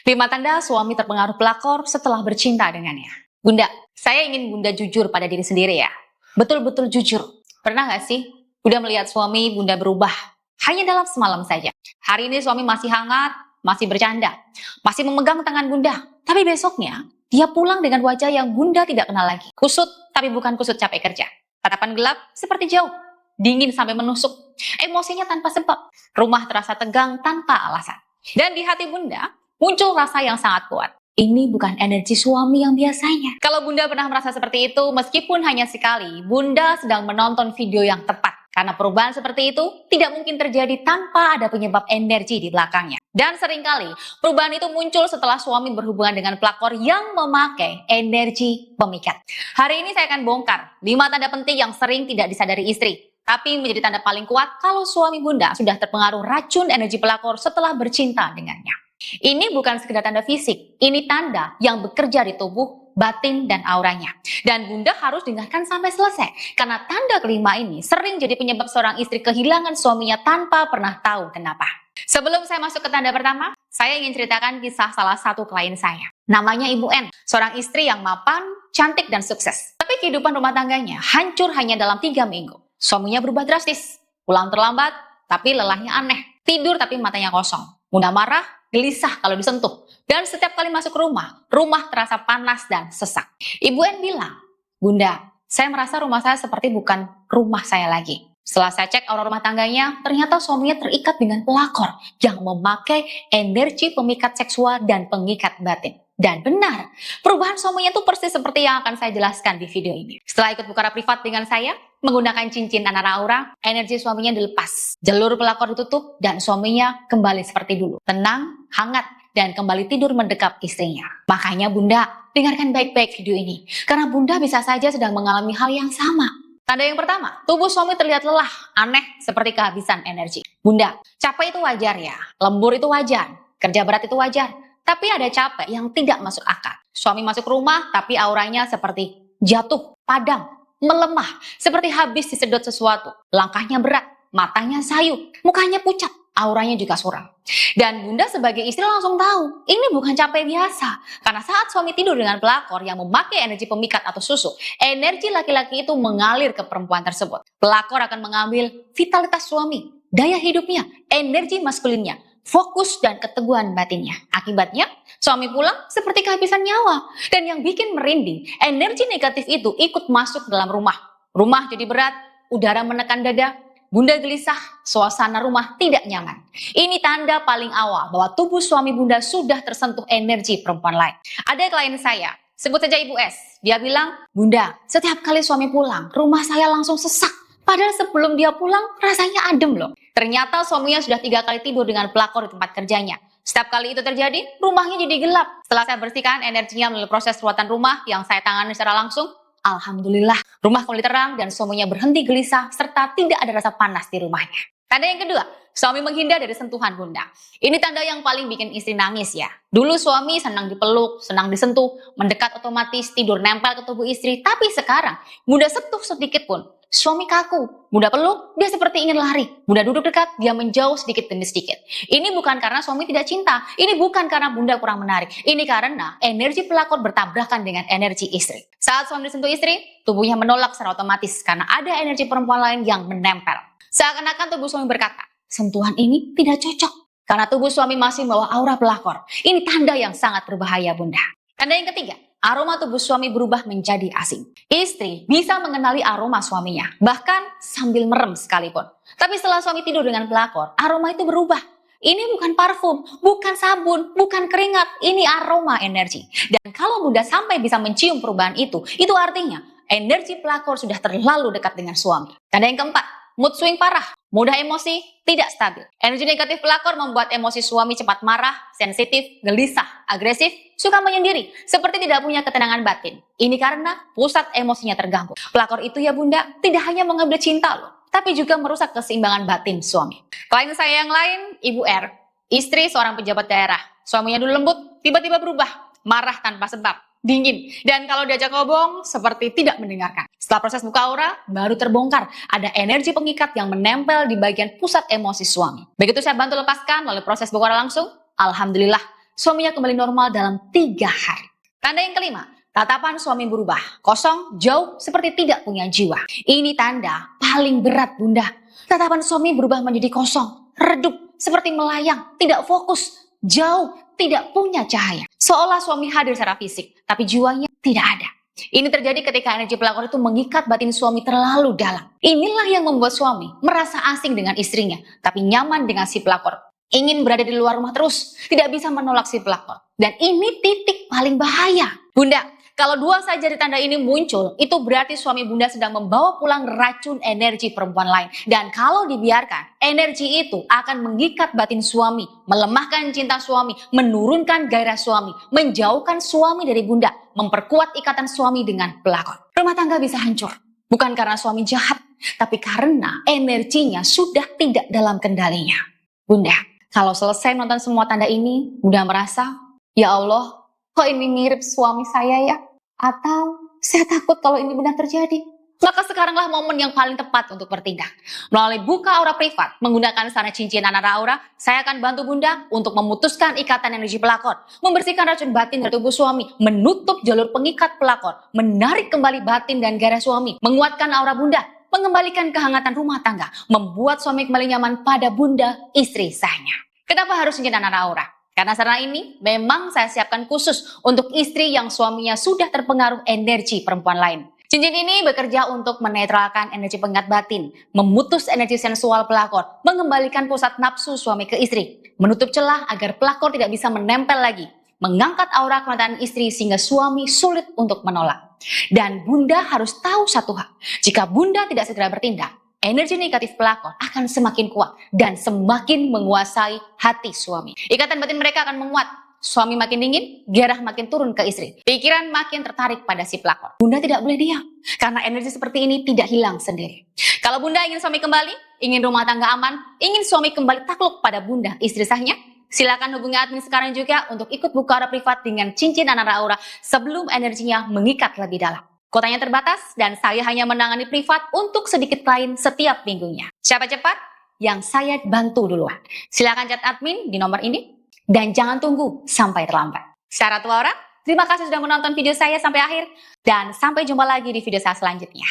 5 tanda suami terpengaruh pelakor setelah bercinta dengannya. Bunda, saya ingin Bunda jujur pada diri sendiri ya. Betul-betul jujur. Pernah nggak sih Bunda melihat suami Bunda berubah hanya dalam semalam saja? Hari ini suami masih hangat, masih bercanda, masih memegang tangan Bunda. Tapi besoknya dia pulang dengan wajah yang Bunda tidak kenal lagi. Kusut, tapi bukan kusut capek kerja. Tatapan gelap seperti jauh, dingin sampai menusuk. Emosinya tanpa sebab. Rumah terasa tegang tanpa alasan. Dan di hati Bunda muncul rasa yang sangat kuat. Ini bukan energi suami yang biasanya. Kalau Bunda pernah merasa seperti itu, meskipun hanya sekali, Bunda sedang menonton video yang tepat. Karena perubahan seperti itu tidak mungkin terjadi tanpa ada penyebab energi di belakangnya. Dan seringkali perubahan itu muncul setelah suami berhubungan dengan pelakor yang memakai energi pemikat. Hari ini saya akan bongkar 5 tanda penting yang sering tidak disadari istri, tapi menjadi tanda paling kuat kalau suami Bunda sudah terpengaruh racun energi pelakor setelah bercinta dengannya. Ini bukan sekedar tanda fisik, ini tanda yang bekerja di tubuh, batin, dan auranya. Dan Bunda harus dengarkan sampai selesai, karena tanda kelima ini sering jadi penyebab seorang istri kehilangan suaminya tanpa pernah tahu kenapa. Sebelum saya masuk ke tanda pertama, saya ingin ceritakan kisah salah satu klien saya. Namanya Ibu N, seorang istri yang mapan, cantik, dan sukses. Tapi kehidupan rumah tangganya hancur hanya dalam 3 minggu. Suaminya berubah drastis, pulang terlambat, tapi lelahnya aneh, tidur tapi matanya kosong, mudah marah, gelisah kalau disentuh, dan setiap kali masuk rumah terasa panas dan sesak. Ibu N bilang, Bunda, saya merasa rumah saya seperti bukan rumah saya lagi. Setelah saya cek aura rumah tangganya, ternyata suaminya terikat dengan pelakor yang memakai energi pemikat seksual dan pengikat batin. Dan benar, perubahan suaminya itu persis seperti yang akan saya jelaskan di video ini. Setelah ikut bicara privat dengan saya, menggunakan cincin anara aura, energi suaminya dilepas. Jalur pelakor ditutup dan suaminya kembali seperti dulu. Tenang, hangat, dan kembali tidur mendekap istrinya. Makanya Bunda, dengarkan baik-baik video ini. Karena Bunda bisa saja sedang mengalami hal yang sama. Tanda yang pertama, tubuh suami terlihat lelah, aneh, seperti kehabisan energi. Bunda, capek itu wajar ya, lembur itu wajar, kerja berat itu wajar. Tapi ada capek yang tidak masuk akal. Suami masuk rumah, tapi auranya seperti jatuh, padam, melemah, seperti habis disedot sesuatu. Langkahnya berat, matanya sayu, mukanya pucat, auranya juga suram. Dan Bunda sebagai istri langsung tahu, ini bukan capek biasa. Karena saat suami tidur dengan pelakor yang memakai energi pemikat atau susu, energi laki-laki itu mengalir ke perempuan tersebut. Pelakor akan mengambil vitalitas suami, daya hidupnya, energi maskulinnya, fokus dan keteguhan batinnya. Akibatnya, suami pulang seperti kehabisan nyawa. Dan yang bikin merinding, energi negatif itu ikut masuk dalam rumah. Rumah jadi berat, udara menekan dada, Bunda gelisah, suasana rumah tidak nyaman. Ini tanda paling awal bahwa tubuh suami Bunda sudah tersentuh energi perempuan lain. Ada klien saya, sebut saja Ibu S. Dia bilang, Bunda, setiap kali suami pulang, rumah saya langsung sesak. Padahal sebelum dia pulang, rasanya adem loh. Ternyata suaminya sudah 3 kali tidur dengan pelakor di tempat kerjanya. Setiap kali itu terjadi, rumahnya jadi gelap. Setelah saya bersihkan energinya melalui proses perawatan rumah yang saya tangani secara langsung, alhamdulillah, rumah kembali terang dan suaminya berhenti gelisah serta tidak ada rasa panas di rumahnya. Tanda yang kedua, suami menghindar dari sentuhan Bunda. Ini tanda yang paling bikin istri nangis ya. Dulu suami senang dipeluk, senang disentuh, mendekat otomatis, tidur nempel ke tubuh istri. Tapi sekarang, Bunda sentuh sedikit pun, suami kaku. Bunda peluk, dia seperti ingin lari. Bunda duduk dekat, dia menjauh sedikit demi sedikit. Ini bukan karena suami tidak cinta. Ini bukan karena Bunda kurang menarik. Ini karena energi pelakor bertabrakan dengan energi istri. Saat suami disentuh istri, tubuhnya menolak secara otomatis karena ada energi perempuan lain yang menempel. Seakan-akan tubuh suami berkata, sentuhan ini tidak cocok. Karena tubuh suami masih membawa aura pelakor. Ini tanda yang sangat berbahaya Bunda. Tanda yang ketiga, aroma tubuh suami berubah menjadi asing. Istri bisa mengenali aroma suaminya, bahkan sambil merem sekalipun. Tapi setelah suami tidur dengan pelakor, aroma itu berubah. Ini bukan parfum, bukan sabun, bukan keringat, ini aroma energi. Dan kalau Bunda sampai bisa mencium perubahan itu artinya energi pelakor sudah terlalu dekat dengan suami. Tanda yang keempat, mood swing parah, mudah emosi, tidak stabil. Energi negatif pelakor membuat emosi suami cepat marah, sensitif, gelisah, agresif, suka menyendiri, seperti tidak punya ketenangan batin. Ini karena pusat emosinya terganggu. Pelakor itu ya Bunda, tidak hanya mengambil cinta loh, tapi juga merusak keseimbangan batin suami. Klien saya yang lain, Ibu R, istri seorang pejabat daerah. Suaminya dulu lembut, tiba-tiba berubah, marah tanpa sebab, dingin, dan kalau diajak ngomong seperti tidak mendengarkan. Setelah proses buka aura, baru terbongkar ada energi pengikat yang menempel di bagian pusat emosi suami. Begitu saya bantu lepaskan melalui proses buka aura langsung, alhamdulillah suaminya kembali normal dalam 3 hari. Tanda yang kelima, tatapan suami berubah, kosong, jauh, seperti tidak punya jiwa. Ini tanda paling berat, Bunda. Tatapan suami berubah menjadi kosong, redup, seperti melayang, tidak fokus, jauh, tidak punya cahaya. Seolah suami hadir secara fisik, tapi jiwanya tidak ada. Ini terjadi ketika energi pelakor itu mengikat batin suami terlalu dalam. Inilah yang membuat suami merasa asing dengan istrinya, tapi nyaman dengan si pelakor. Ingin berada di luar rumah terus, tidak bisa menolak si pelakor. Dan ini titik paling bahaya. Bunda, kalau 2 saja dari tanda ini muncul, itu berarti suami Bunda sedang membawa pulang racun energi perempuan lain. Dan kalau dibiarkan, energi itu akan mengikat batin suami, melemahkan cinta suami, menurunkan gairah suami, menjauhkan suami dari Bunda, memperkuat ikatan suami dengan pelakor. Rumah tangga bisa hancur, bukan karena suami jahat, tapi karena energinya sudah tidak dalam kendalinya. Bunda, kalau selesai nonton semua tanda ini, Bunda merasa, ya Allah, kok ini mirip suami saya ya? Atau saya takut kalau ini benar terjadi. Maka sekaranglah momen yang paling tepat untuk bertindak. Melalui buka aura privat, menggunakan sarana cincin Anara Aura, saya akan bantu Bunda untuk memutuskan ikatan energi pelakor, membersihkan racun batin dari tubuh suami, menutup jalur pengikat pelakor, menarik kembali batin dan gairah suami, menguatkan aura Bunda, mengembalikan kehangatan rumah tangga, membuat suami kembali nyaman pada Bunda, istri sahnya. Kenapa harus cincin Anara Aura? Karena sarana ini memang saya siapkan khusus untuk istri yang suaminya sudah terpengaruh energi perempuan lain. Cincin ini bekerja untuk menetralkan energi pengikat batin, memutus energi sensual pelakor, mengembalikan pusat nafsu suami ke istri, menutup celah agar pelakor tidak bisa menempel lagi, mengangkat aura kenataan istri sehingga suami sulit untuk menolak. Dan Bunda harus tahu satu hal, jika Bunda tidak segera bertindak, energi negatif pelakor akan semakin kuat dan semakin menguasai hati suami. Ikatan batin mereka akan menguat. Suami makin dingin, gairah makin turun ke istri. Pikiran makin tertarik pada si pelakor. Bunda tidak boleh diam, karena energi seperti ini tidak hilang sendiri. Kalau Bunda ingin suami kembali, ingin rumah tangga aman, ingin suami kembali takluk pada Bunda, istri sahnya, silakan hubungi admin sekarang juga untuk ikut buka aura privat dengan cincin Anara Aura sebelum energinya mengikat lebih dalam. Kuotanya terbatas dan saya hanya menangani privat untuk sedikit klien setiap minggunya. Siapa cepat? Yang saya bantu duluan. Silakan chat admin di nomor ini dan jangan tunggu sampai terlambat. Saya Ratu Aura, terima kasih sudah menonton video saya sampai akhir dan sampai jumpa lagi di video saya selanjutnya.